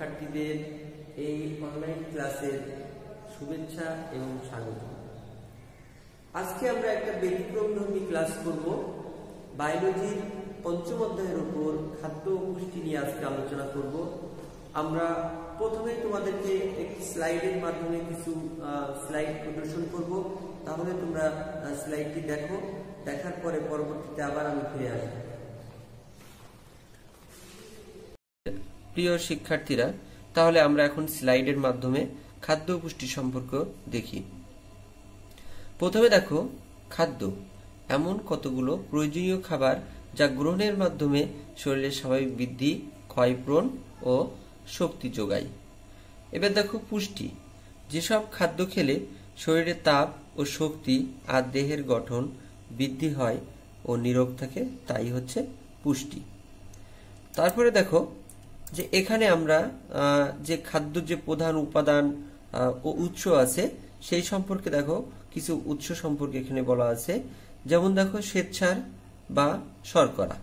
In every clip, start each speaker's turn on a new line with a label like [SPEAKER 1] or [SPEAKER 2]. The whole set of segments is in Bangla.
[SPEAKER 1] শিক্ষার্থীদের এই অনলাইন ক্লাসের শুভেচ্ছা এবং স্বাগত। আজকে আমরা একটা ব্যতিক্রমধর্মী ক্লাস করব। বায়োলজির পঞ্চম অধ্যায়ের উপর খাদ্য ও পুষ্টি নিয়ে আজকে আলোচনা করব। আমরা প্রথমে তোমাদেরকে একটি স্লাইডের মাধ্যমে কিছু স্লাইড প্রদর্শন করব, তাহলে তোমরা স্লাইডটি দেখো, দেখার পরে পরবর্তীতে আবার আমি ফিরে আসব। প্রিয় শিক্ষার্থীরা, তাহলে আমরা এখন স্লাইডের মাধ্যমে খাদ্য ও পুষ্টি সম্পর্ক দেখি। প্রথমে দেখো, খাদ্য এমন কতগুলো প্রয়োজনীয় খাবার যা গ্রহণের মাধ্যমে শরীরের স্বাভাবিক বৃদ্ধি, ক্ষয়পূরণ ও শক্তি যোগায়। এবার দেখো পুষ্টি, যেসব খাদ্য খেলে শরীরে তাপ ও শক্তি আর দেহের গঠন বৃদ্ধি হয় ও নিরোগ থাকে, তাই হচ্ছে পুষ্টি। তারপরে দেখো যে এখানে আমরা যে খাদ্য যে প্রধান উপাদান ও উৎস আছে সেই সম্পর্কে দেখো কিছু উৎস সম্পর্কে এখানে বলা আছে। যেমন দেখো শ্বেতসার বা শর্করা,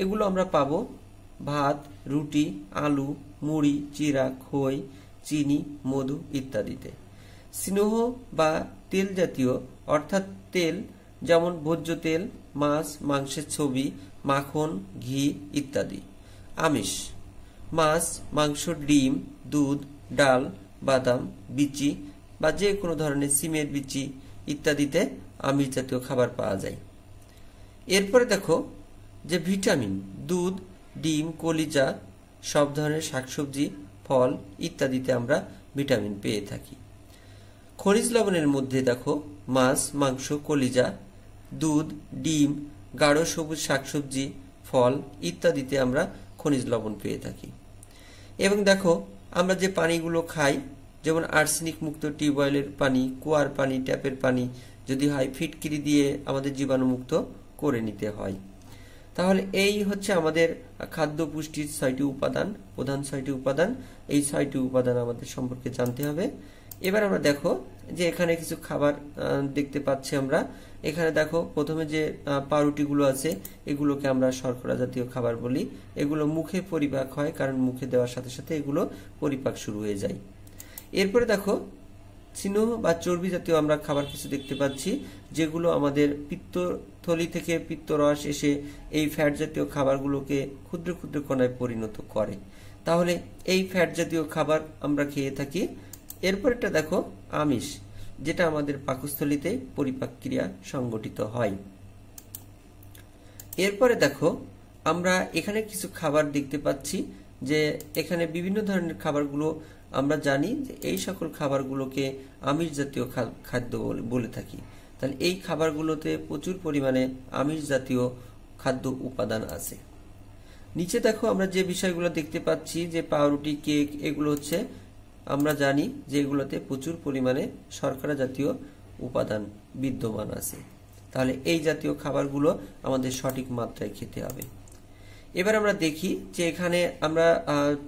[SPEAKER 1] এগুলো আমরা পাবো ভাত, রুটি, আলু, মুড়ি, চিরা, খই, চিনি, মধু ইত্যাদিতে। স্নেহ বা তেল জাতীয় অর্থাৎ তেল, যেমন ভোজ্য তেল, মাছ, মাংসের ছবি, মাখন, ঘি ইত্যাদি। আমিষ, মাছ, মাংস, ডিম, দুধ, ডাল, বাদাম, বিচি বা যে কোনো ধরনের সিমের বিচি ইত্যাদিতে আমিষ জাতীয় খাবার পাওয়া যায়। এরপরে দেখো যে ভিটামিন, দুধ, ডিম, কলিজা, সব ধরনের শাকসবজি, ফল ইত্যাদিতে আমরা ভিটামিন পেয়ে থাকি। খনিজ লবণের মধ্যে দেখো মাছ, মাংস, কলিজা, দুধ, ডিম, গাঢ় সবুজ শাকসবজি, ফল ইত্যাদিতে আমরা খনিজ লবণ পেয়ে থাকি। এবং দেখো আমরা যে পানিগুলো খাই, যেমন আর্সেনিক মুক্ত টিউবওয়েলের পানি, কুয়ার পানি, ট্যাপের পানি যদি হয় ফিটকিরি দিয়ে আমাদের জীবাণুমুক্ত করে নিতে হয়। তাহলে এই হচ্ছে আমাদের খাদ্য পুষ্টির 6টি উপাদান, প্রধান 6টি উপাদান। এই 6টি উপাদান আমাদের সম্পর্কে জানতে হবে। এবার আমরা দেখো যে এখানে কিছু খাবার দেখতে পাচ্ছি আমরা। এখানে দেখো প্রথমে যে পাউরুটিগুলো আছে এগুলোকে আমরা শর্করা জাতীয় খাবার বলি। এগুলো মুখে পরিপাক হয়, কারণ মুখে দেওয়ার সাথে সাথে এগুলো পরিপাক শুরু হয়ে যায়। এরপরে দেখো স্নেহ বা চর্বি জাতীয় আমরা খাবার কিছু দেখতে পাচ্ছি, যেগুলো আমাদের পিত্তথলি থেকে পিত্তরস এসে এই ফ্যাট জাতীয় খাবারগুলোকে ক্ষুদ্র ক্ষুদ্র কণায় পরিণত করে। তাহলে এই ফ্যাট জাতীয় খাবার আমরা খেয়ে থাকি। এরপরটা দেখো আমিষ, যেটা আমাদের পাকস্থলীতে পরিপাক ক্রিয়া সংগঠিত হয়। এরপরে দেখো আমরা এখানে কিছু খাবার দেখতে পাচ্ছি, যে এখানে বিভিন্ন ধরনের খাবারগুলো আমরা জানি যে এই সকল খাবারগুলোকে আমিষ জাতীয় খাদ্য বলে থাকি। তাহলে এই খাবারগুলোতে প্রচুর পরিমাণে আমিষ জাতীয় খাদ্য উপাদান আছে। নিচে দেখো আমরা যে বিষয়গুলো দেখতে পাচ্ছি, যে পাউরুটি, কেক, এগুলো হচ্ছে আমরা জানি যে এগুলোতে প্রচুর পরিমাণে শর্করা জাতীয় উপাদান বিদ্যমান আছে। তাহলে এই জাতীয় খাবারগুলো আমাদের সঠিক মাত্রায় খেতে হবে। এবার আমরা দেখি যে এখানে আমরা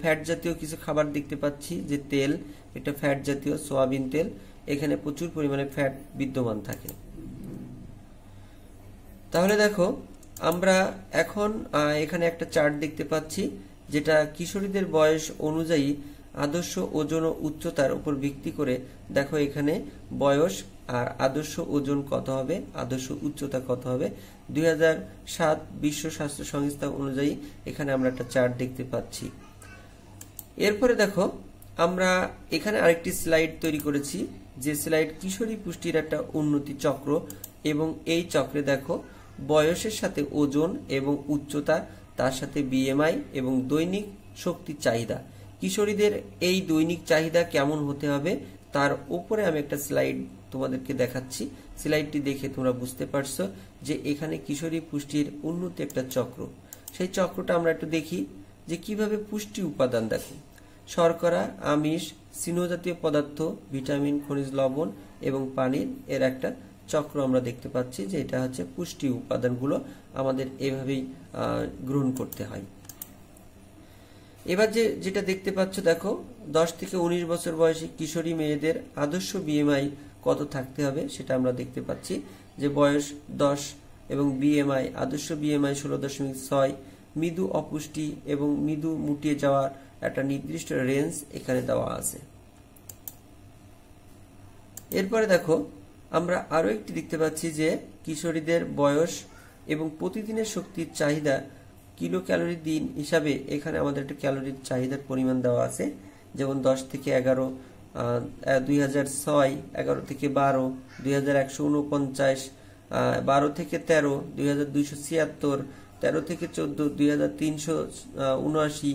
[SPEAKER 1] ফ্যাট জাতীয় কিছু খাবার দেখতে পাচ্ছি, যে তেল, এটা ফ্যাট জাতীয় সয়াবিন তেল, এখানে প্রচুর পরিমাণে ফ্যাট বিদ্যমান থাকে। তাহলে দেখো আমরা এখন এখানে একটা চার্ট দেখতে পাচ্ছি, যেটা কিশোরীদের বয়স অনুযায়ী আদর্শ ওজন ও উচ্চতার উপর ভিত্তি করে দেখো এখানে বয়স আর আদর্শ ওজন কত হবে, আদর্শ উচ্চতা কত হবে 2007 বিশ্ব স্বাস্থ্য সংস্থা অনুযায়ী এখানে আমরা একটা চার্ট দেখতে পাচ্ছি। এরপরে দেখো আমরা এখানে আরেকটি স্লাইড তৈরি করেছি, যে স্লাইড কিশোরী পুষ্টির একটা উন্নতি চক্র। এবং এই চক্রে দেখো বয়সের সাথে ওজন এবং উচ্চতা, তার সাথে বিএমআই এবং দৈনিক শক্তির চাহিদা, কিশোরীদের এই দৈনিক চাহিদা কেমন হতে হবে তার উপরে আমি একটা স্লাইড তোমাদেরকে দেখাচ্ছি। স্লাইডটি দেখে তোমরা বুঝতে পারছো যে এখানে কিশোরী পুষ্টির উন্নতি একটা চক্র। সেই চক্রটা আমরা একটু দেখি যে কিভাবে পুষ্টি উপাদান দেখো শর্করা, আমিষ, স্নেহ জাতীয় পদার্থ, ভিটামিন, খনিজ লবণ এবং পানির এর একটা চক্র আমরা দেখতে পাচ্ছি, যে এটা হচ্ছে পুষ্টি উপাদানগুলো আমাদের এভাবেই গ্রহণ করতে হয়। এবার যেটা দেখতে পাচ্ছ দেখো 10 থেকে 19 বছর বয়সী কিশোরী মেয়েদের আদর্শ বিএমআই কত থাকতে হবে সেটা আমরা দেখতে পাচ্ছি, যে বয়স 10 এবং বিএমআই আদর্শ বিএমআই 16.6, মৃদু অপুষ্টি এবং মৃদু মুটিয়ে যাওয়ার একটা নির্দিষ্ট রেঞ্জ এখানে দেওয়া আছে। এরপরে দেখো আমরা আরো একটি দেখতে পাচ্ছি যে কিশোরীদের বয়স এবং প্রতিদিনের শক্তির চাহিদা কিলো ক্যালোরি দিন হিসাবে এখানে আমাদের একটা ক্যালোরির চাহিদার পরিমাণ দেওয়া আছে। যেমন 10 থেকে 11, 2006, 11 থেকে 12, 2149, 12 থেকে 13, 2276, 13 থেকে 14, 2379,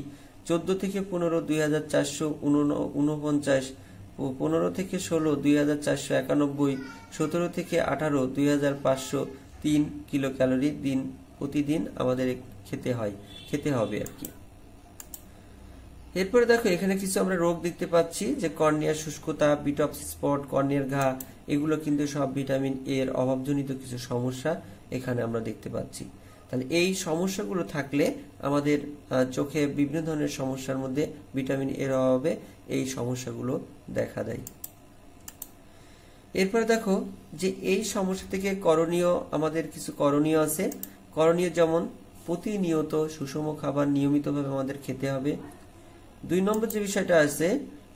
[SPEAKER 1] 14 থেকে 15, 2449, 15 থেকে 16, 2491, 17 থেকে 18, 2503 কিলো ক্যালোরি প্রতিদিন আমাদের খেতে হবে আর কি। এরপরে দেখো এখানে কিছু আমরা রোগ দেখতে পাচ্ছি যে কর্নিয়ার শুষ্কতা, বিটপসি স্পট, কর্নিয়ার ঘা, এগুলো কিন্তু সব ভিটামিন এ এর অভাবজনিত কিছু সমস্যা এখানে আমরা দেখতে পাচ্ছি। তাহলে এই সমস্যাগুলো থাকলে আমাদের চোখে বিভিন্ন ধরনের সমস্যার মধ্যে ভিটামিন এর অভাবে এই সমস্যাগুলো দেখা দেয়। এরপরে দেখো যে এই সমস্যা থেকে আমাদের কিছু করণীয় আছে। করণীয় যেমন প্রতিনিয়ত সুষম খাবার নিয়মিতভাবে আমাদের খেতে হবে। 2 নম্বর যে বিষয়টা আছে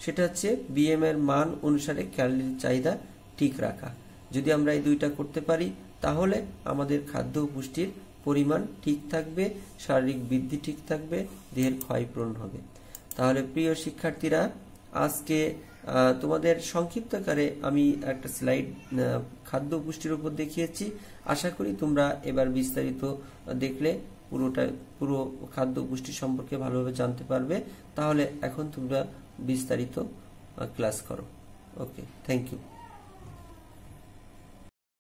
[SPEAKER 1] সেটা হচ্ছে বিএমআই এর মান অনুসারে ক্যালোরির চাহিদা ঠিক রাখা। যদি আমরা এই দুইটা করতে পারি তাহলে আমাদের খাদ্য ও পুষ্টির পরিমাণ ঠিক থাকবে, শারীরিক বৃদ্ধি ঠিক থাকবে, দেহের ক্ষয়পূরণ হবে। তাহলে প্রিয় শিক্ষার্থীরা, আজকে তোমাদের সংক্ষিপ্তকারে আমি একটা স্লাইড খাদ্য পুষ্টির উপর দেখিয়েছি। আশা করি তোমরা এবার বিস্তারিত দেখলে পুরো খাদ্য পুষ্টি সম্পর্কে ভালোভাবে জানতে পারবে। তাহলে এখন তোমরা বিস্তারিত ক্লাস করো। ওকে, থ্যাংক ইউ।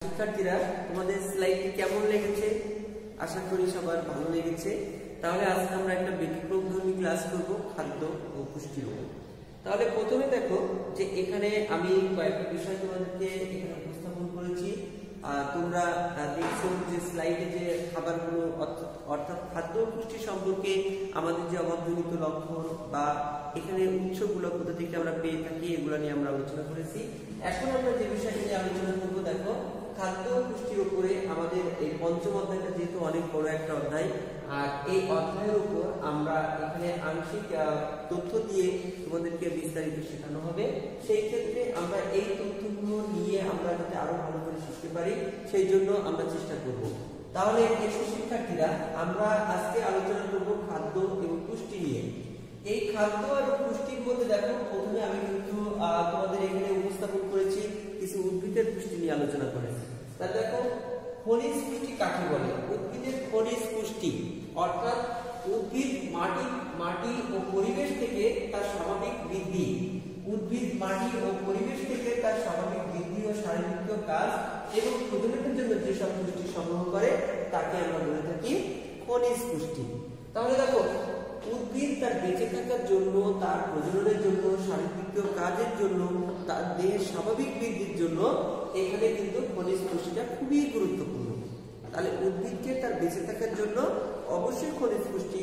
[SPEAKER 1] শিক্ষার্থীরা, তোমাদের স্লাইডটি কেমন লেগেছে? আশা করি সবার ভালো লেগেছে। তাহলে আজকে আমরা একটা ব্যতিক্রমধর্মী ক্লাস করব খাদ্য ও পুষ্টির উপর। তাহলে প্রথমে দেখো যে এখানে আমি কয়েকটা বিষয় তোমাদেরকে এখানে উপস্থাপন করেছি। তোমরা দেখছো যে স্লাইডে যে খাবারগুলো অর্থাৎ খাদ্য ও পুষ্টি সম্পর্কে আমাদের যে অভাবজনিত লক্ষণ বা এখানে উৎসগুলো কোথা থেকে আমরা পেয়ে থাকি এগুলো নিয়ে আমরা আলোচনা করেছি। এখন আমরা যে বিষয় নিয়ে আলোচনা করবো, দেখো খাদ্য ও পুষ্টির উপরে আমাদের এই পঞ্চম অধ্যায়টা যেহেতু অনেক বড় একটা অধ্যায়, আর এই অধ্যায়ের উপর আমরা এখানে আংশিক তথ্য দিয়ে তোমাদেরকে বিস্তারিত শেখানো হবে। সেই ক্ষেত্রে আমরা এই তথ্যগুলো নিয়ে আমরা যাতে আরো ভালো করে শিখতে পারি সেই জন্য আমরা চেষ্টা করব। তাহলে এসব শিক্ষার্থীরা, আমরা আজকে আলোচনা করব খাদ্য এবং পুষ্টি নিয়ে। এই খাদ্য আর পুষ্টির মধ্যে দেখো প্রথমে আমি কিন্তু তোমাদের এখানে উপস্থাপন করেছি কিছু উদ্ভিদের পুষ্টি নিয়ে আলোচনা করেছি। তাহলে দেখো খনিজ পুষ্টি কাকে বলে? উদ্ভিদের খনিজ পুষ্টি অর্থাৎ উদ্ভিদ মাটি ও পরিবেশ থেকে তার স্বাভাবিক বৃদ্ধি, উদ্ভিদ মাটি ও পরিবেশ থেকে তার স্বাভাবিক বৃদ্ধি ও শারীরবৃত্তীয় কাজ এবং প্রজননের জন্য যেসব পুষ্টি সংগ্রহ করে তাকে আমরা বলে থাকি খনিজ পুষ্টি। তাহলে দেখো উদ্ভিদ তার বেঁচে থাকার জন্য, তার প্রজননের জন্য, শারীরবৃত্তীয় কাজের জন্য, তার দেহের স্বাভাবিক বৃদ্ধির জন্য এখানে কিন্তু খনিজ পুষ্টিটা খুবই গুরুত্বপূর্ণ। তাহলে উদ্ভিদকে তার বেঁচে থাকার জন্য অবশ্যই খনিজ পুষ্টি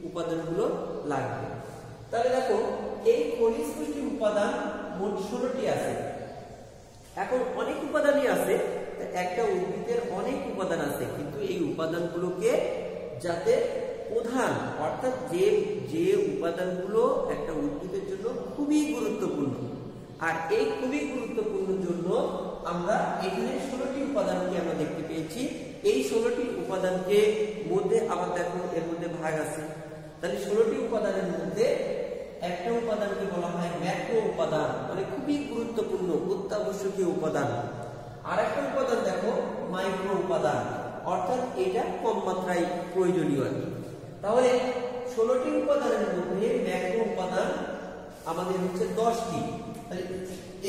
[SPEAKER 1] উপাদানগুলো লাগবে। তাহলে দেখো এই খনিজ পুষ্টি উপাদান মোট 16টি আছে। এখন অনেক উপাদানই আছে, একটা উদ্ভিদের অনেক উপাদান আছে, কিন্তু এই উপাদানগুলোকে যাতে প্রধান অর্থাৎ যে উপাদানগুলো একটা উদ্ভিদের জন্য খুবই গুরুত্বপূর্ণ, আর এই খুবই গুরুত্বপূর্ণ জন্য আমরা এখানে 16টি উপাদানকে আমরা দেখতে পেয়েছি। এই 16টি উপাদানকে মধ্যে আবার দেখো এর মধ্যে ভাগ আছে। তাহলে 16টি উপাদানের মধ্যে একটা উপাদানকে বলা হয় ম্যাক্রো উপাদান, মানে খুবই গুরুত্বপূর্ণ অত্যাবশ্যকীয় উপাদান। আর একটা উপাদান দেখো মাইক্রো উপাদান, অর্থাৎ এটা কম মাত্রায় প্রয়োজনীয় আর কি। তাহলে 16টি উপাদানের মধ্যে ম্যাক্রো উপাদান আমাদের হচ্ছে 10টি। তাহলে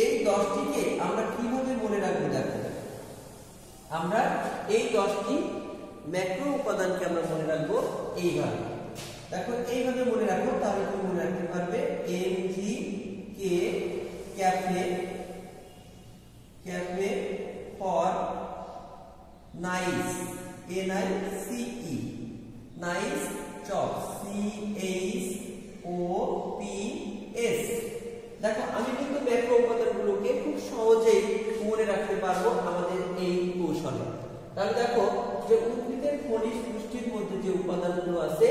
[SPEAKER 1] এই 10টিকে আমরা কিভাবে মনে রাখবো? দেখো আমরা এই 10টি ম্যাক্রো উপাদানকে আমরা মনে রাখবো এইভাবে। দেখো এইভাবে মনে রাখো, তাহলে তুমি মনে রাখতে পারবে MGK cafe for nice NICE, nice chop CHOPS। দেখো আমি কিন্তু ম্যাক্রো উপাদানগুলোকে খুব সহজেই মনে রাখতে পারবো আমাদের এই কৌশলে। তাহলে দেখো যে উদ্ভিদের খনিজ পুষ্টির মধ্যে যে উপাদানগুলো আছে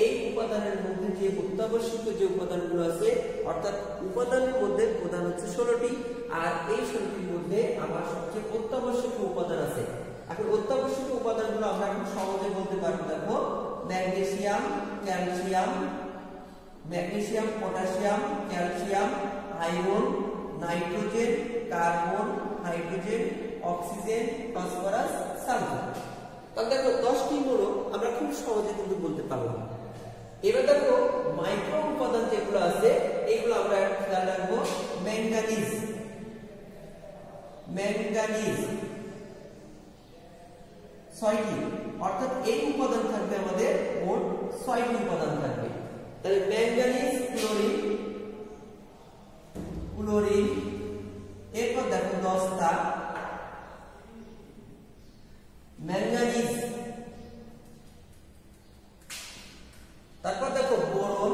[SPEAKER 1] এই উপাদানের মধ্যে যে অত্যাবশ্যক যে উপাদানগুলো আছে, অর্থাৎ উপাদানের মধ্যে প্রধান হচ্ছে 16টি, আর এই 16টির মধ্যে আমার সবচেয়ে অত্যাবশ্যকীয় উপাদান আছে। এখন অত্যাবশ্যকীয় উপাদানগুলো আমরা এখন সহজে বলতে পারবো। দেখো, magnesium, calcium, magnesium, potassium, calcium, iron, nitrogen, carbon, hydrogen, oxygen, phosphorus, sulphur. তাহলে দেখো 10টি মৌল আমরা খুব সহজে কিন্তু বলতে পারলাম। এবার দেখো মাইক্রো উপাদান যেগুলো আছে এগুলো আমরা খেয়াল রাখবো। ম্যাঙ্গানিজ, ম্যাঙ্গানিজ 6টি, অর্থাৎ এই উপাদান থাকবে আমাদের মোট 6টি উপাদান থাকবে। তাহলে ম্যাঙ্গানিজ, ক্লোরিন, ক্লোরিন, এরপর দেখো 10টা ম্যাঙ্গানিজ, তারপর দেখো বোরন,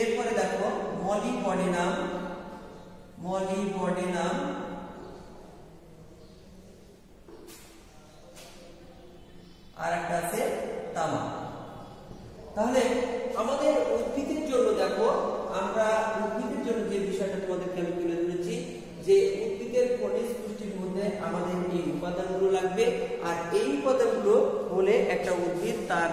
[SPEAKER 1] এরপরে দেখো মলিবডেনাম, মলিবডেনাম, আর একটা আছে তামা। তাহলে আমাদের উদ্ভিদের জন্য দেখো, আমরা উদ্ভিদের জন্য যে বিষয়টা তোমাদেরকে আমি তুলে ধরেছি যে উদ্ভিদের খনিজ পুষ্টির মধ্যে আমাদের এই উপাদানগুলো লাগবে, আর এই উপাদানগুলো হলে একটা উদ্ভিদ তার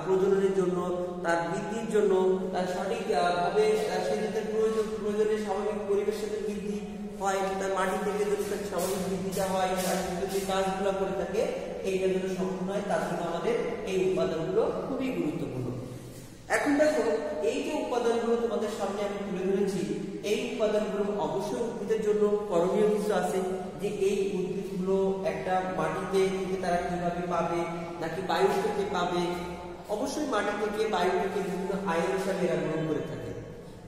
[SPEAKER 1] প্রজননের জন্য, তার বৃদ্ধির জন্য, তার সঠিক ভাবে সে যাতে প্রয়োজনে স্বাভাবিক পরিবেশের সাথে বৃদ্ধি হয়, তার মাটি থেকে যদি তার স্বাভাবিক বৃদ্ধিটা হয়, তার যদি কাজগুলো করে থাকে এইটার জন্য সম্পূর্ণ হয়, তার জন্য আমাদের এই উপাদানগুলো খুবই গুরুত্বপূর্ণ। এখন দেখো এই যে উপাদানগুলো তোমাদের সামনে আমি তুলে ধরেছি, এই উপাদানগুলো অবশ্যই উদ্ভিদের জন্য করণীয় কিছু আছে, যে এই উদ্ভিদগুলো একটা মাটিতে থেকে তারা কিভাবে পাবে, নাকি বায়ু থেকে পাবে। অবশ্যই মাটি থেকে, বায়ু থেকে বিভিন্ন আয়ন হিসাবে এরা গ্রহণ করে থাকে।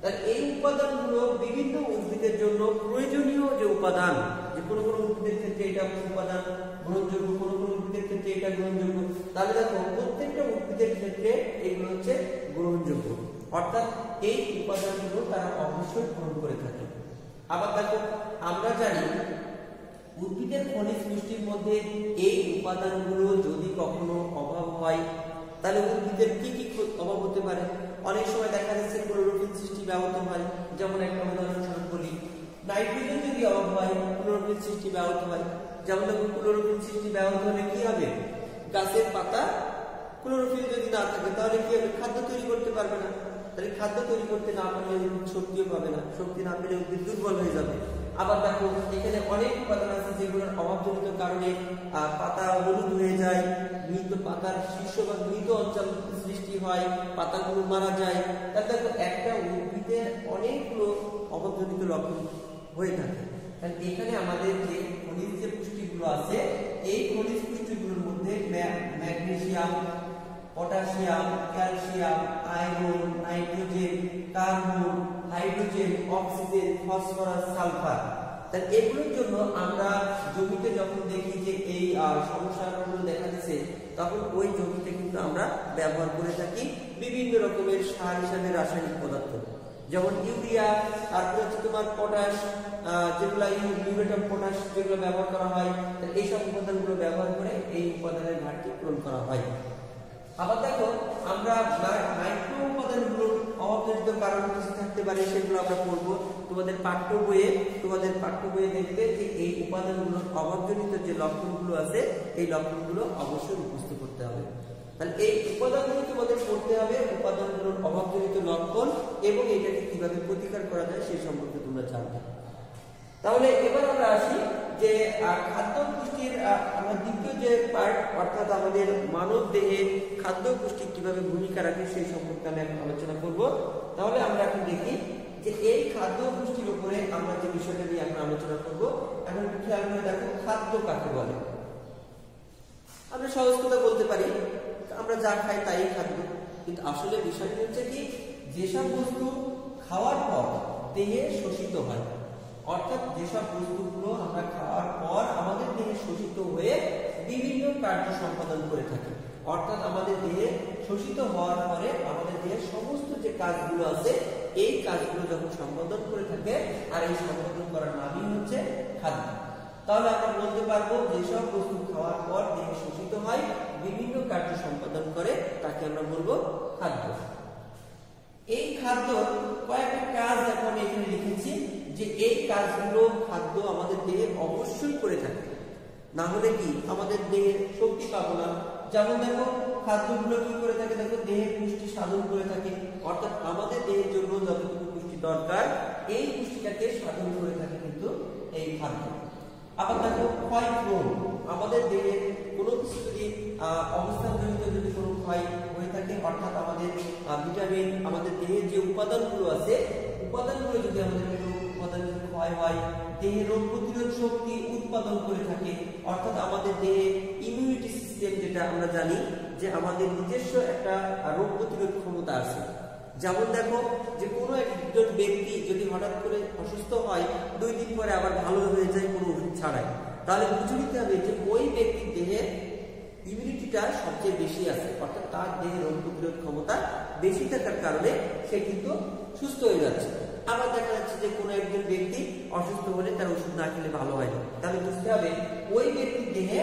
[SPEAKER 1] তাহলে এই উপাদানগুলো বিভিন্ন উদ্ভিদের জন্য প্রয়োজনীয় যে উপাদান, যে কোনো কোনো উদ্ভিদের ক্ষেত্রে এটা উপাদান গ্রহণযোগ্য, কোনো কোনো উদ্ভিদের ক্ষেত্রে এটা গ্রহণযোগ্য। তাহলে দেখো প্রত্যেকটা উদ্ভিদের ক্ষেত্রে এগুলো হচ্ছে গ্রহণযোগ্য, অর্থাৎ এই উপাদানগুলো তারা অবশ্যই গ্রহণ করে থাকে। আবার দেখো আমরা জানি উদ্ভিদের খনিজ পুষ্টির মধ্যে এই উপাদানগুলো যদি কখনো অভাব হয় তাহলে উদ্ভিদের কি কি অভাব হতে পারে। অনেক সময় দেখা যাচ্ছে ক্লোরোফিল সৃষ্টি ব্যাহত হয়, যেমন একটা উদাহরণস্বরূপ বলি, নাইট্রোজেন যদি অভাব হয় ক্লোরোফিল সৃষ্টি ব্যাহত হয়। যেমন ক্লোরোফিল সৃষ্টি ব্যাহত হলে কি হবে, গাছের পাতা ক্লোরোফিল যদি না থাকে তাহলে কি হবে, খাদ্য তৈরি করতে পারবে না। তাহলে খাদ্য তৈরি করতে না পারলে উদ্ভিদ শক্তিও পাবে না, শক্তি না পেলে উদ্ভিদ দুর্বল হয়ে যাবে। আবার দেখো এখানে অনেক উপাদান আছে যেগুলোর অভাবজনিত কারণে পাতা হলুদ হয়ে যায়, মৃত পাতার শীর্ষ বা মৃত অঞ্চল সৃষ্টি হয়, পাতাগুলো মারা যায়। তাহলে দেখো একটা উদ্ভিদের অনেকগুলো অভাবজনিত লক্ষণ হয়ে থাকে। তাহলে এখানে আমাদের যে খনিজ যে পুষ্টিগুলো আছে এই খনিজ পুষ্টিগুলোর মধ্যে magnesium, potassium, calcium, iron, nitrogen, carbon, hydrogen, oxygen, phosphorus, sulphur. তাহলে এগুলোর জন্য আমরা জমিতে যখন দেখি যে এই সমস্যাগুলো দেখা দিচ্ছে তখন ওই জমিতে কিন্তু আমরা ব্যবহার করে থাকি বিভিন্ন রকমের সার হিসাবে রাসায়নিক পদার্থ, যেমন ইউরিয়া, তারপর হচ্ছে তোমার পটাশ, যেগুলো মিউরেট অফ পটাশ যেগুলো ব্যবহার করা হয়, এইসব উপাদানগুলো ব্যবহার করে এই উপাদানের ঘাটতি পূরণ করা হয়। আবার দেখো আমরা মাইক্রো উপাদানগুলোর অভাবজনিত কারণ কিছু থাকতে পারে, সেগুলো আমরা পড়বো তোমাদের পাঠ্য বইয়ে দেখবে যে এই উপাদানগুলোর অভাবজনিত যে লক্ষণগুলো আছে এই লক্ষণগুলো অবশ্যই মুখস্থ করতে হবে। তাহলে এই উপাদানগুলো তোমাদের পড়তে হবে, উপাদানগুলোর অভাবজনিত লক্ষণ এবং এটাকে কিভাবে প্রতিকার করা যায় সেই সম্পর্কে তোমরা জানবে। তাহলে এবার আমরা আসি যে খাদ্য পুষ্টির আমরা দ্বিতীয় যে পার্ট, অর্থাৎ আমাদের মানব দেহে খাদ্য পুষ্টি কিভাবে ভূমিকা রাখে সেই সম্পর্কে আমি এখন আলোচনা করব। তাহলে আমরা এখন দেখি যে এই খাদ্য পুষ্টির উপরে আমরা যে বিষয়টা নিয়ে এখন আলোচনা করব। এখন খেয়াল করে দেখো খাদ্য কাকে বলে। আমরা সহজ কথা বলতে পারি আমরা যা খাই তাই খাদ্য, কিন্তু আসলে বিষয়টি হচ্ছে কি, যেসব বস্তু খাওয়ার পর দেহে শোষিত হয়, অর্থাৎ যেসব বস্তুগুলো আমরা খাওয়ার পর আমাদের দেহে শোষিত হয়ে বিভিন্ন কার্য সম্পাদন করে থাকে, অর্থাৎ আমাদের দেহে শোষিত হওয়ার পরে আমাদের দেহের সমস্ত যে কাজগুলো আছে এই কাজগুলো যখন সম্পাদন করে থাকে, আর এই সম্পাদন করার নামই হচ্ছে খাদ্য। তাহলে আমরা বলতে পারবো যেসব বস্তু খাওয়ার পর দেহে শোষিত হয়, বিভিন্ন কার্য সম্পাদন করে, তাকে আমরা বলবো খাদ্য। এই খাদ্য কয়েকটা কাজ এখন এখানে লিখেছি, যে এই কাজগুলো খাদ্য আমাদের দেহে অবশ্যই করে থাকে, না হলে কি আমাদের দেহে শক্তি পাবো না। যেমন দেখো খাদ্যগুলো কি করে থাকে, দেখো দেহে পুষ্টি সাধন করে থাকে, অর্থাৎ আমাদের দেহের জন্য যতটুকু পুষ্টি দরকার এই পুষ্টিটাকে সাধন করে থাকে কিন্তু এই খাদ্য। আবার দেখো ক্ষয়পূরণ, আমাদের দেহে কোনো কিছু যদি অবস্থানজনিত যদি কোনো ক্ষয় হয়ে থাকে, অর্থাৎ আমাদের ভিটামিন, আমাদের দেহের যে উপাদানগুলো আছে, উপাদানগুলো যদি আমাদের কোনো উপাদান ক্ষয় হয়, দেহে রোগ প্রতিরোধ শক্তি উৎপাদন করে থাকে, অর্থাৎ আমাদের দেহে ইমিউনিটি সিস্টেম, যেটা আমরা জানি যে আমাদের নিজস্ব একটা রোগ প্রতিরোধ ক্ষমতা আছে। যেমন দেখো যে কোনো একজন ব্যক্তি যদি হঠাৎ করে অসুস্থ হয়, 2 দিন পরে আবার ভালো হয়ে যায় কোনো ওষুধ ছাড়াই, তাহলে বুঝে নিতে হবে যে ওই ব্যক্তির দেহে ইমিউনিটিটা সবচেয়ে বেশি আছে, অর্থাৎ তার দেহে রোগ প্রতিরোধ ক্ষমতা বেশি থাকার কারণে সে কিন্তু সুস্থ হয়ে যাচ্ছে। আবার দেখা যাচ্ছে যে কোনো একজন ব্যক্তি অসুস্থ হলে তার ওষুধ না খেলে ভালো হয় না, তাহলে বুঝতে হবে ওই ব্যক্তির দেহে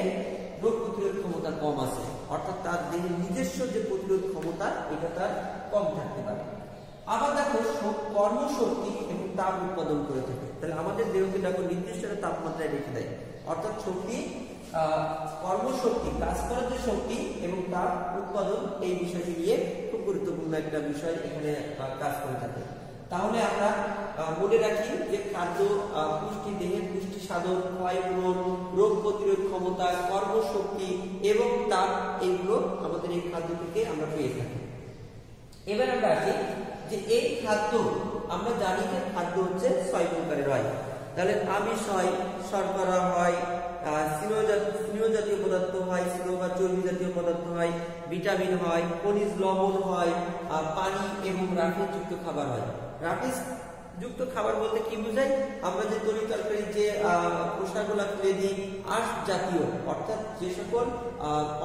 [SPEAKER 1] রোগ প্রতিরোধ ক্ষমতা কম আছে, অর্থাৎ তার দেহের নিজস্ব যে প্রতিরোধ ক্ষমতা এটা তার কম থাকতে পারে। আবার দেখো কর্মশক্তি এবং তাপ উৎপাদন করে থাকে, তাহলে আমাদের দেহকে দেখো নির্দিষ্ট একটা তাপমাত্রায় রেখে দেয়, অর্থাৎ শক্তি, কর্মশক্তি, কাজ করার যে শক্তি এবং তাপ উৎপাদন, এই বিষয়টি নিয়ে খুব গুরুত্বপূর্ণ একটা বিষয় এখানে কাজ করে থাকে। তাহলে আমরা মনে রাখি যে খাদ্য পুষ্টি, দেহের পুষ্টি সাধন, ক্ষয়পূরণ, রোগ প্রতিরোধ ক্ষমতা, কর্মশক্তি এবং তাপ, এগুলো আমাদের এই খাদ্য থেকে আমরা পেয়ে থাকি। এবার আমরা আসি যে এই খাদ্য, আমরা জানি যে খাদ্য হচ্ছে 6 প্রকারের হয়, তাহলে আমিষ হয়, শর্করা হয়, স্নেহ জাতীয় পদার্থ হয়, স্নেহ বা চর্বি জাতীয় পদার্থ হয়, ভিটামিন হয়, খনিজ লবণ হয়, পানি এবং রাফেজ যুক্ত খাবার হয়। রাফেজ যুক্ত খাবার বলতে কি বোঝায়, আমরা যে তরি তরকারি যে খোসাগুলা ফেলে দিই, আঁশ জাতীয়, অর্থাৎ যে সকল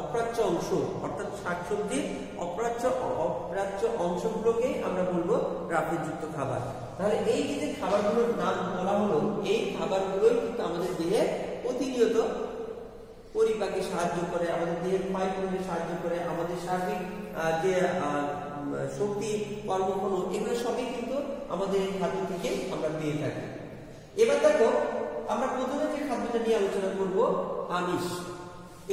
[SPEAKER 1] অপ্রাচ্য অংশ, অর্থাৎ শাকসবজির অপ্রাচ্য অংশগুলোকে আমরা বলবো রাফেজ যুক্ত খাবার। তাহলে এই যে খাবারগুলোর নাম বলা হলো, এই খাবারগুলোই কিন্তু আমাদের দেহে প্রতিনিয়ত পরিপাকে সাহায্য করে, আমাদের দেহের ক্ষয়পূরণে সাহায্য করে, আমাদের সার্বিক যে শক্তি, কর্মক্ষণ, এগুলো সবই কিন্তু আমাদের এই খাদ্য থেকে আমরা পেয়ে থাকি। এবার দেখো আমরা প্রথমে যে খাদ্যটা নিয়ে আলোচনা করব, আমিষ।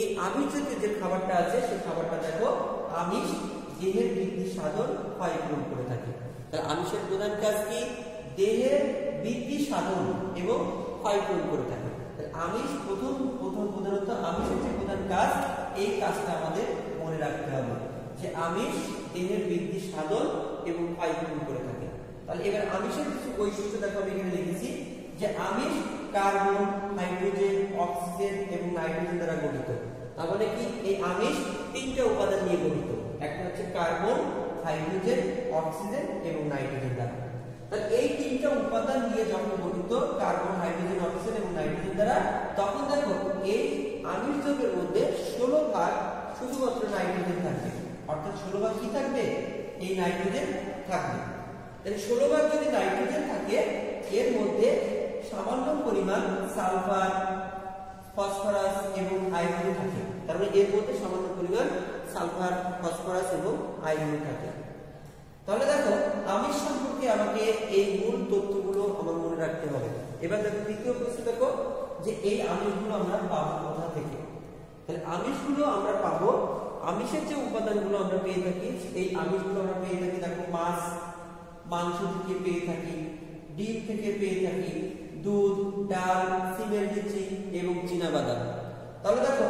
[SPEAKER 1] এই আমিষ জাতীয় যে খাবারটা আছে, সেই খাবারটা দেখো আমিষ দেহের বৃদ্ধি সাধন, ক্ষয়পূরণ করে থাকে। তাহলে আমিষের প্রধান কাজ কি, দেহের বৃদ্ধি সাধন এবং ক্ষয়পূরণ করে থাকে। আমিষ প্রধানত আমিষের যে প্রধান কাজ, এই কাজটা আমাদের মনে রাখতে হবে যে আমিষ দেহের বৃদ্ধি সাধন এবং ক্ষয়পূরণ করে থাকে। তাহলে এবার আমিষের কিছু বৈশিষ্ট্য দেখো আমি এখানে লিখেছি, যে আমিষ কার্বন, হাইড্রোজেন, অক্সিজেন এবং নাইট্রোজেন দ্বারা গঠিত। তার মানে কি, এই আমিষ 3টা উপাদান নিয়ে গঠিত, একটা হচ্ছে কার্বন, হাইড্রোজেন, অক্সিজেন এবং নাইট্রোজেন দ্বারা। তাহলে এই 3টা উপাদান নিয়ে যখন গঠিত, কার্বন, হাইড্রোজেন, অক্সিজেন এবং নাইট্রোজেন দ্বারা, তখন দেখো এই আমিষ যৌগের মধ্যে 16 ভাগ শুধুমাত্র নাইট্রোজেন থাকবে, অর্থাৎ 16 ভাগ কি থাকবে, এই নাইট্রোজেন থাকবে। তাহলে 16 ভাগ যদি নাইট্রোজেন থাকে, এর মধ্যে সামান্য পরিমাণ সালফার, ফসফরাস এবং আয়রন থাকে। তার মানে এর মধ্যে সামান্য পরিমাণ সালফার, ফসফরাস এবং আয়রন থাকে। তাহলে দেখো আমিষ সম্পর্কে আমাকে এই মূল তথ্যগুলো আমার মনে রাখতে হবে। এবার দেখো দ্বিতীয় প্রশ্ন, দেখো যে এই আমিষগুলো আমরা পাবো কোথা থেকে। তাহলে আমিষগুলো আমরা পাবো, আমিষের যে উপাদানগুলো আমরা পেয়ে থাকি, এই আমিষগুলো আমরা পেয়ে থাকি দেখো মাছ, মাংস থেকে পেয়ে থাকি, ডিম থেকে পেয়ে থাকি, দুধ, ডাল, সিমের বিচি এবং চীনাবাদাম। তাহলে দেখো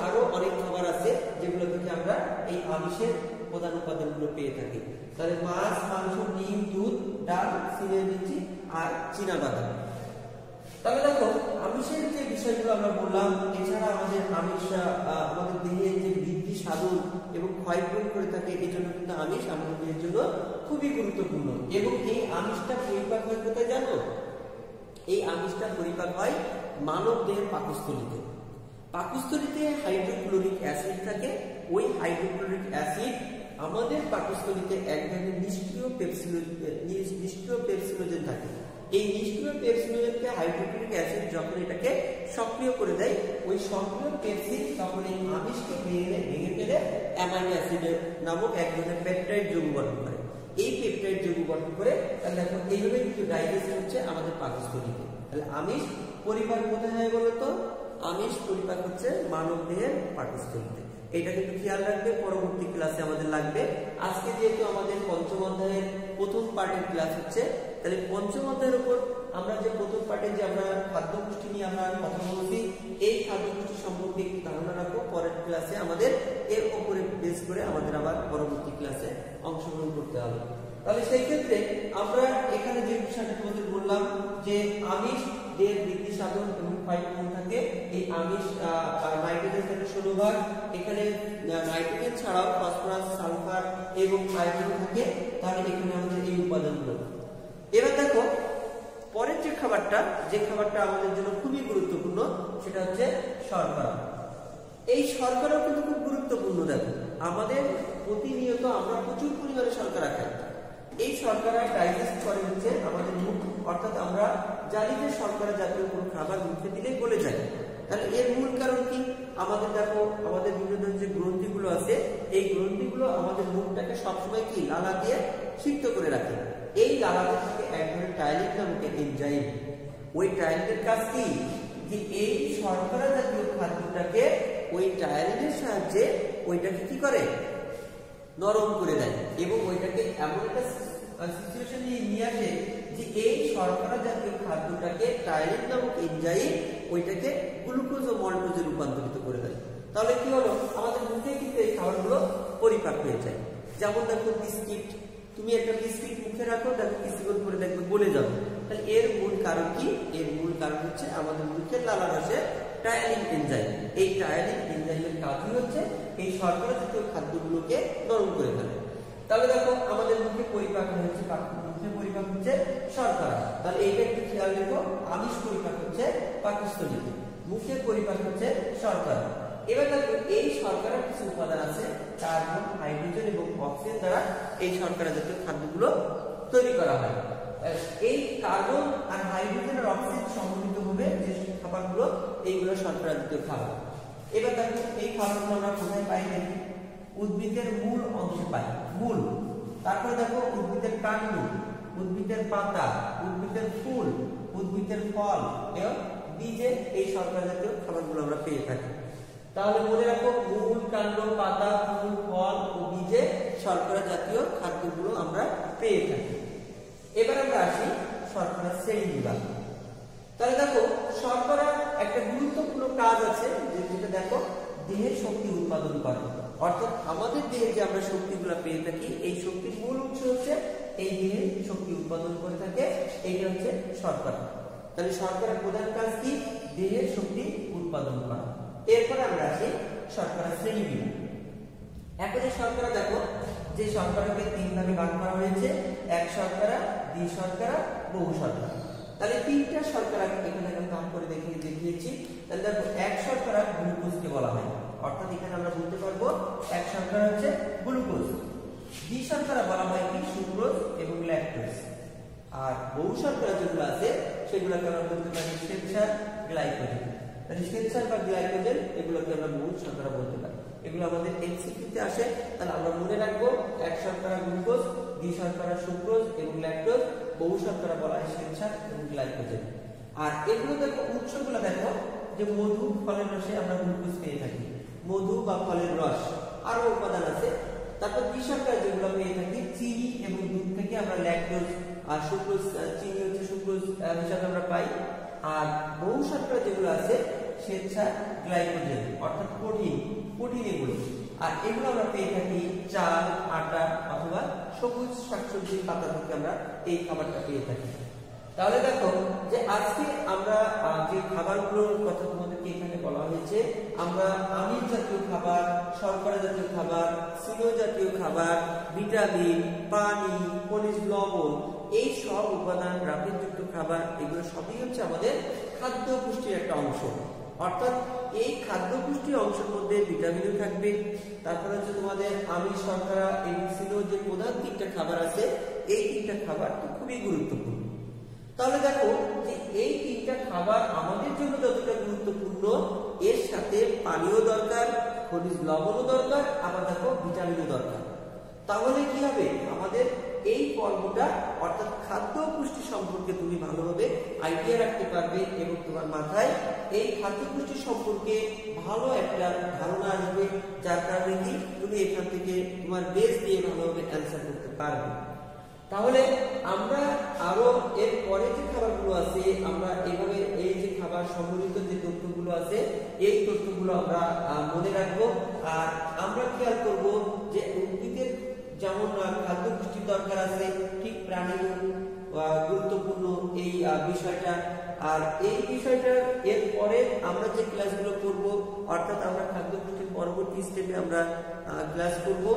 [SPEAKER 1] আরো অনেক খাবার আছে যেগুলো থেকে আমরা এই আমিষের প্রধান উপাদানগুলো পেয়ে থাকি। তাহলে মাছ, মাংস, ডিম, দুধ, ডাল, সিমের বিচি আর চীনাবাদাম। তাহলে দেখো আমিষের যে বিষয়গুলো আমরা বললাম, এছাড়া আমাদের আমিষ আমাদের দেহে যে বৃদ্ধি সাধন এবং ক্ষয়পূরণ করে থাকে, এই জন্য কিন্তু আমিষ আমাদের দেহের জন্য খুবই গুরুত্বপূর্ণ। এবং এই আমিষটা পরিপাক হয় কোথায় জানো? এই আমিষটা পরিপাক হয় মানব দেহের পাকস্থলীতে। পাকস্থলীতে হাইড্রোক্লোরিক অ্যাসিড থাকে। ওই হাইড্রোক্লোরিক অ্যাসিড আমাদের পাকস্থলীতে এক ধরনের নিষ্ক্রিয় পেপসিলোজেন থাকে। এই নিষ্ক্রিয় পেপসিনকে হাইড্রোক্লোরিক অ্যাসিড যখন এটাকে সক্রিয় করে দেয়, ওই সক্রিয় পেপসিন তখন এই আমিষকে ভেঙে ফেলে অ্যামাইনো অ্যাসিড নামক এক ধরনের পেপটাইড যৌগ গঠন করে। এই পেপটাইড যৌগ গঠন করে তাহলে দেখো এইভাবে কিন্তু ডাইজেশন হচ্ছে আমাদের পাকস্থলীতে। তাহলে আমিষ পরিপাক কোথায় হয় বলতো? আমিষ পরিপাক হচ্ছে মানব দেহের পাকস্থলীতে। এটা কিন্তু খেয়াল রাখবে, পরবর্তী ক্লাসে আমাদের লাগবে। আজকে যেহেতু আমাদের পঞ্চম অধ্যায়ের প্রথম পার্টের ক্লাস হচ্ছে, তাহলে পঞ্চম অধ্যায়ের উপর আমরা যে প্রথম পার্টে যে আমরা খাদ্য পুষ্টি নিয়ে আমরা কথা বলছি, এই খাদ্য পুষ্টি সম্পর্কে একটু ধারণা রাখবো। পরের ক্লাসে আমাদের এর উপরে বেস করে আমাদের আবার পরবর্তী ক্লাসে অংশগ্রহণ করতে হবে। তাহলে সেই ক্ষেত্রে আমরা এখানে যে বিষয়টা তোমাদের বললাম যে আমিষ দেহের বৃদ্ধি সাধন এবং ক্ষয়পূরণ থাকে। এই আমিষ নাইট্রোজেন থাকে 16 ভাগ, এখানে নাইট্রোজেন ছাড়াও ফসফরাস, সালফার এবং আয়রন থাকে। তাহলে এখানে আমাদের এই উপাদানগুলো। এবার দেখো পরের যে খাবারটা আমাদের জন্য খুবই গুরুত্বপূর্ণ, সেটা হচ্ছে শর্করা। এই শর্করাও কিন্তু খুব গুরুত্বপূর্ণ। দেখো আমাদের প্রতিনিয়ত আমরা প্রচুর পরিমাণে শর্করা খাই। এই শর্করা ডাইজেস্ট করে হচ্ছে আমাদের মুখ, অর্থাৎ আমরা জানি যে শর্করা জাতীয় কোনো খাবার মুখে দিলেই গলে যায়। তাহলে এর মূল কারণ কি? আমাদের দেখো আমাদের বিভিন্ন ধরনের যে গ্রন্থিগুলো আছে, এই গ্রন্থিগুলো আমাদের মুখটাকে সবসময় কি লালা দিয়ে সিক্ত করে রাখে। এই লালাতে থাকে এক ধরনের টাইলিন নামক এনজাইম। ওই টাইলিনের কাজ কি? যে এই শর্করা জাতীয় খাদ্যটাকে ওই টাইলিনের সাহায্যে ওইটাকে কি করে? নরম করে দেয় এবং ওইটাকে এমন একটা সিচুয়েশন নিয়ে আসে যে এই শর্করা জাতীয় খাদ্যটাকে টাইলিন নামক এনজাইম ওইটাকে গ্লুকোজ ও মল্টোজে রূপান্তরিত করে দেয়। তাহলে কি হলো? আমাদের মুখে কিন্তু এই খাবারগুলো পরিপাক হয়ে যায়। যেমন দেখো বিস্কিট, তুমি একটা বিস্কিট মুখে রাখো, দেখো কিছুক্ষণ পরে দেখবে গলে যাবে। তাহলে এর মূল কারণ কি? এর মূল কারণ হচ্ছে আমাদের মুখের লালারসে টায়ালিন এনজাইম। এই টায়ালিন এনজাইমের কাজই হচ্ছে এই শর্করা জাতীয় খাদ্যগুলোকে নরম করে ফেলে। তাহলে দেখো আমাদের মুখে পরিপাক হচ্ছে শর্করা। তাহলে এইটা একটু খেয়াল রেখো, আমিষ পরিপাক হচ্ছে পাকস্থলীতে, মুখে পরিপাক হচ্ছে শর্করা। এবার দেখো এই শর্করার কিছু উপাদান আছে, কার্বন, হাইড্রোজেন এবং অক্সিজেন দ্বারা এই শর্করা জাতীয় খাদ্যগুলো তৈরি করা হয়। এই কার্বন আর হাইড্রোজেন আর অক্সিজেন সমন্বিত ভাবে যে খাবারগুলো, এইগুলো শর্করা জাতীয় খাবার। এবার দেখো এই খাবারগুলো আমরা কোথায় পাই? দেখি উদ্ভিদের মূল অংশে পাই, মূল। তারপরে দেখো উদ্ভিদের কাণ্ড, উদ্ভিদের পাতা, উদ্ভিদের ফুল, উদ্ভিদের ফল এবং বীজে এই শর্করা জাতীয় খাবারগুলো আমরা পেয়ে থাকি। তাহলে মনে রাখো মূল, কাণ্ড, পাতা, ফুল, ফল ও বীজে শর্করা জাতীয় খাদ্যগুলো আমরা পেয়ে থাকি। এবার আমরা আসি শর্করা শ্রেণী বিভাগ। তাহলে দেখো শর্করা একটা গুরুত্বপূর্ণ কাজ আছে, যেটা দেখো দেহের শক্তি উৎপাদন করে। অর্থাৎ আমাদের দেহে যে আমরা শক্তিগুলো পেয়ে থাকি, এই শক্তির মূল উৎস হচ্ছে এই দেহে শক্তি উৎপাদন করে থাকে, এইটা হচ্ছে শর্করা। তাহলে শর্করার প্রধান কাজ কি? দেহের শক্তি উৎপাদন করা। এরপরে আমরা আসি শর্করা শ্রেণী বিভাগ। এখন এই শর্করা দেখো যে শর্করাকে 3 ভাগে ভাগ করা হয়েছে, এক শর্করা, দ্বি শর্করা, বহু শর্করা। তাহলে 3টা শর্করা এখানে আমি নাম করে দেখিয়েছি। তাহলে দেখো এক শর্করা গ্লুকোজকে বলা হয়, অর্থাৎ এখানে আমরা বলতে পারবো এক শর্করা হচ্ছে গ্লুকোজ। দ্বি শর্করা বলা হয় কি? সুক্রোজ এবং ল্যাকটোজ। আর বহু শর্করা যেগুলো আছে সেগুলোকে আমরা বলতে পারি শ্বেতসার, গ্লাইকোজেন। তাহলে শ্বেতসার বা গ্লাইকোজেন এগুলোকে আমরা বহু শর্করা বলতে পারি। এগুলো আমাদের এমসিকিউতে আসে। তাহলে আমরা মনে রাখবো এক শর্করা গ্লুকোজ, দ্বি শর্করা সুক্রোজ এবং ল্যাকটোজ, বহু শর্করা বলা হয় শ্বেতসার এবং গ্লাইকোজেন। আর এগুলো দেখো উৎসগুলো দেখো যে মধু, ফলের রসে আমরা গ্লুকোজ পেয়ে থাকি, মধু বা ফলের রস, আরো উপাদান আছে। তারপর দ্বি শর্করা যেগুলো পেয়ে থাকি চিনি এবং দুধ থেকে আমরা ল্যাকটোজ আর সুক্রোজ, চিনি হচ্ছে সুক্রোজ হিসাবে আমরা পাই। আর বহু শর্করা যেগুলো আছে শ্বেতসার, গ্লাইকোজেন অর্থাৎ প্রোটিন এগুলো। আর এগুলো আমরা পেয়ে থাকি চাল, আটা অথবা সবুজ শাকসবজির পাতা থেকে আমরা এই খাবারটা পেয়ে থাকি। তাহলে দেখো যে আজকে আমরা যে খাবারগুলোর কথা তোমাদেরকে এখানে বলা হয়েছে, আমরা আমিষ জাতীয় খাবার, শর্করা জাতীয় খাবার, স্নেহ জাতীয় খাবার, ভিটামিন, পানি, খনিজ লবণ, এই সব উপাদান, রাফিনযুক্ত খাবার, এগুলো সবই হচ্ছে আমাদের খাদ্য পুষ্টির একটা অংশ। অর্থাৎ এই খাদ্য পুষ্টির অংশের মধ্যে ভিটামিনও থাকবে। তারপরে হচ্ছে তোমাদের আমিষ, শর্করা এবং স্নেহ যে প্রধান 3টা খাবার আছে, এই 3টা খাবার খুবই গুরুত্বপূর্ণ। তাহলে দেখো যে এই তিনটা খাবার আমাদের জন্য যতটা গুরুত্বপূর্ণ, এর সাথে পানিও দরকার, খনিজ লবণও দরকার, আবার দেখো ভিটামিনও দরকার। তাহলে কি হবে, আমাদের এই পর্বটা অর্থাৎ খাদ্য পুষ্টি সম্পর্কে তুমি ভালোভাবে আইডিয়া রাখতে পারবে এবং তোমার মাথায় এই খাদ্য পুষ্টি সম্পর্কে ভালো একটা ধারণা আসবে, যার কারণে কি তুমি এখান থেকে তোমার বেস দিয়ে ভালোভাবে অ্যান্সার করতে পারবে। তাহলে আমরা আরো এর পরে যে খাবারগুলো আছে, আমরা এভাবে এই যে খাবার সম্বলিত যে তথ্যগুলো আছে, এই তথ্যগুলো আমরা মনে রাখবো। আর আমরা খেয়াল করব যে উদ্ভিদের যেমন খাদ্য পুষ্টির দরকার আছে, ঠিক প্রাণীরও গুরুত্বপূর্ণ এই বিষয়টা। আর এই বিষয়টা এর পরে আমরা যে ক্লাসগুলো করব, অর্থাৎ আমরা খাদ্য পুষ্টির পরবর্তী স্টেপে আমরা ক্লাস করব।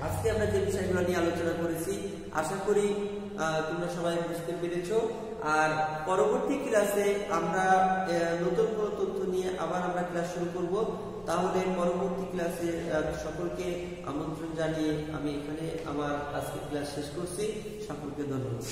[SPEAKER 1] আজকে আমরা যে বিষয়গুলো নিয়ে আলোচনা করেছি, আশা করি তোমরা সবাই বুঝতে পেরেছো। আর পরবর্তী ক্লাসে আমরা নতুন কোনো তথ্য নিয়ে আবার আমরা ক্লাস শুরু করব। তাহলে পরবর্তী ক্লাসে সকলকে আমন্ত্রণ জানিয়ে আমি এখানে আমার আজকে ক্লাস শেষ করছি। সকলকে ধন্যবাদ।